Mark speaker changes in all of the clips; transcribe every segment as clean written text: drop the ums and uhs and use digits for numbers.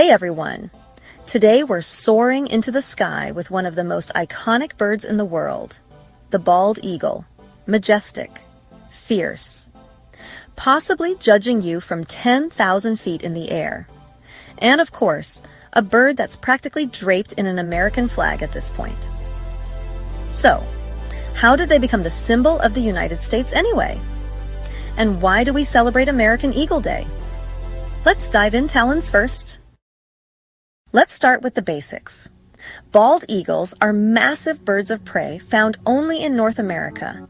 Speaker 1: Hey everyone! Today we're soaring into the sky with one of the most iconic birds in the world, the bald eagle, majestic, fierce, possibly judging you from 10,000 feet in the air. And of course, a bird that's practically draped in an American flag at this point. So, how did they become the symbol of the United States anyway? And why do we celebrate American Eagle Day? Let's dive in talons first. Let's start with the basics. Bald eagles are massive birds of prey found only in North America.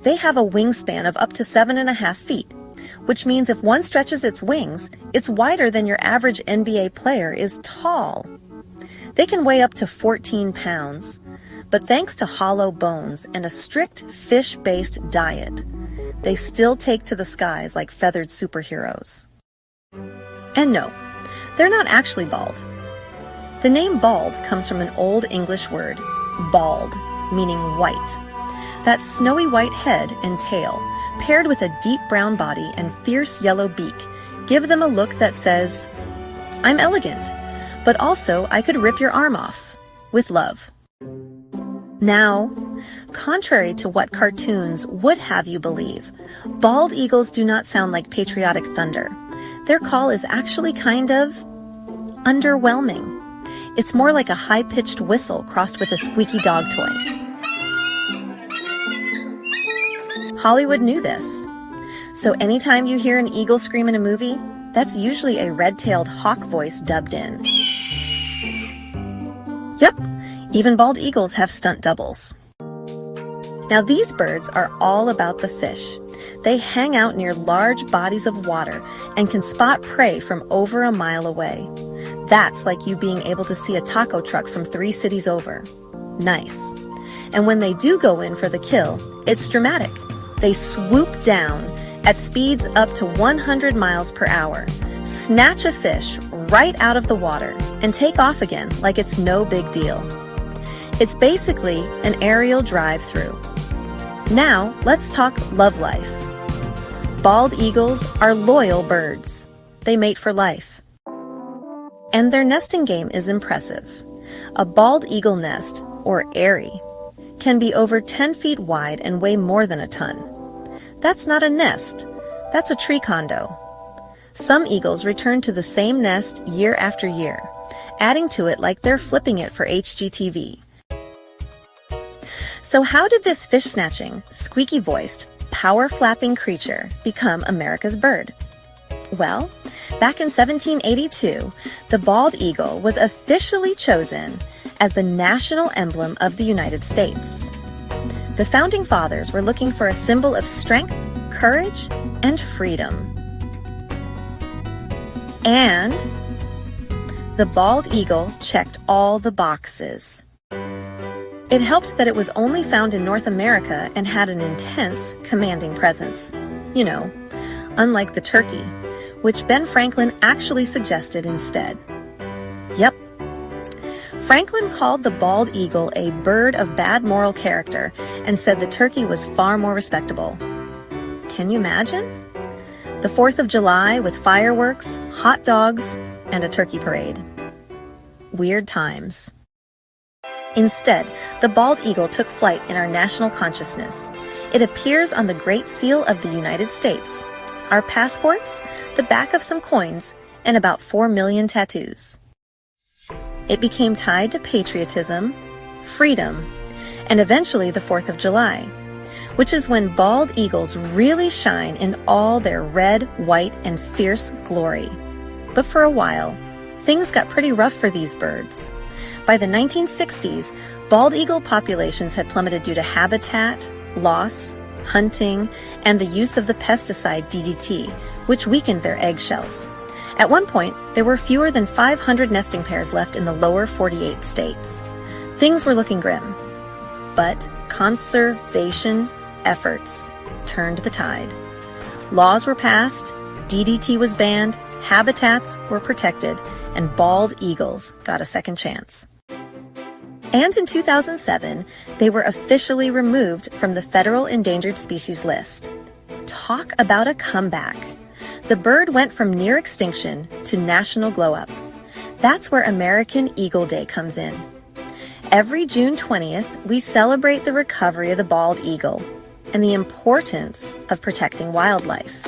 Speaker 1: They have a wingspan of up to 7.5 feet, which means if one stretches its wings, it's wider than your average NBA player is tall. They can weigh up to 14 pounds, but thanks to hollow bones and a strict fish-based diet, they still take to the skies like feathered superheroes. And no, they're not actually bald. The name bald comes from an Old English word, bald, meaning white. That snowy white head and tail, paired with a deep brown body and fierce yellow beak, give them a look that says, "I'm elegant, but also I could rip your arm off, with love." Now, contrary to what cartoons would have you believe, bald eagles do not sound like patriotic thunder. Their call is actually kind of underwhelming. It's more like a high-pitched whistle crossed with a squeaky dog toy. Hollywood knew this. So anytime you hear an eagle scream in a movie, that's usually a red-tailed hawk voice dubbed in. Yep, even bald eagles have stunt doubles. Now these birds are all about the fish. They hang out near large bodies of water and can spot prey from over a mile away. That's like you being able to see a taco truck from 3 cities over. Nice. And when they do go in for the kill, it's dramatic. They swoop down at speeds up to 100 miles per hour, snatch a fish right out of the water, and take off again like it's no big deal. It's basically an aerial drive-through. Now, let's talk love life. Bald eagles are loyal birds. They mate for life. And their nesting game is impressive. A bald eagle nest, or eyrie, can be over 10 feet wide and weigh more than a ton. That's not a nest, that's a tree condo. Some eagles return to the same nest year after year, adding to it like they're flipping it for HGTV. So how did this fish-snatching, squeaky-voiced, power-flapping creature become America's bird? Well, back in 1782, the bald eagle was officially chosen as the national emblem of the United States. The Founding Fathers were looking for a symbol of strength, courage, and freedom. And the bald eagle checked all the boxes. It helped that it was only found in North America and had an intense, commanding presence. You know, unlike the turkey, which Ben Franklin actually suggested instead. Yep. Franklin called the bald eagle a bird of bad moral character and said the turkey was far more respectable. Can you imagine? The 4th of July with fireworks, hot dogs, and a turkey parade. Weird times. Instead, the bald eagle took flight in our national consciousness. It appears on the Great Seal of the United States, our passports, the back of some coins, and about 4 million tattoos. It became tied to patriotism, freedom, and eventually the 4th of July, which is when bald eagles really shine in all their red, white, and fierce glory. But for a while, things got pretty rough for these birds. By the 1960s, bald eagle populations had plummeted due to habitat, loss, hunting, and the use of the pesticide DDT, which weakened their eggshells. At one point, there were fewer than 500 nesting pairs left in the lower 48 states. Things were looking grim. But conservation efforts turned the tide. Laws were passed, DDT was banned, habitats were protected, and bald eagles got a second chance. And in 2007, they were officially removed from the federal endangered species list. Talk about a comeback. The bird went from near extinction to national glow-up. That's where American Eagle Day comes in. Every June 20th, we celebrate the recovery of the bald eagle and the importance of protecting wildlife.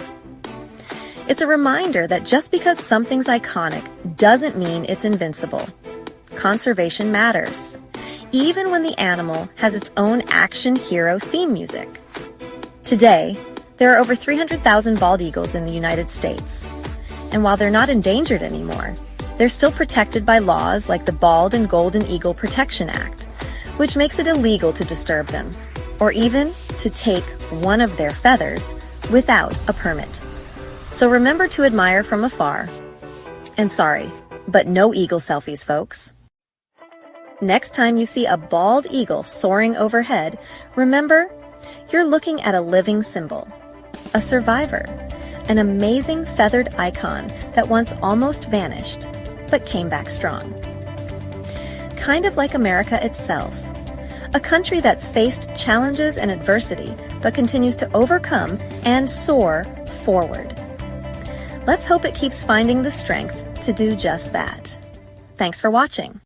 Speaker 1: It's a reminder that just because something's iconic doesn't mean it's invincible. Conservation matters, even when the animal has its own action hero theme music. Today, there are over 300,000 bald eagles in the United States. And while they're not endangered anymore, they're still protected by laws like the Bald and Golden Eagle Protection Act, which makes it illegal to disturb them, or even to take one of their feathers without a permit. So remember to admire from afar. And sorry, but no eagle selfies, folks. Next time you see a bald eagle soaring overhead, remember, you're looking at a living symbol, a survivor, an amazing feathered icon that once almost vanished, but came back strong. Kind of like America itself, a country that's faced challenges and adversity, but continues to overcome and soar forward. Let's hope it keeps finding the strength to do just that. Thanks for watching.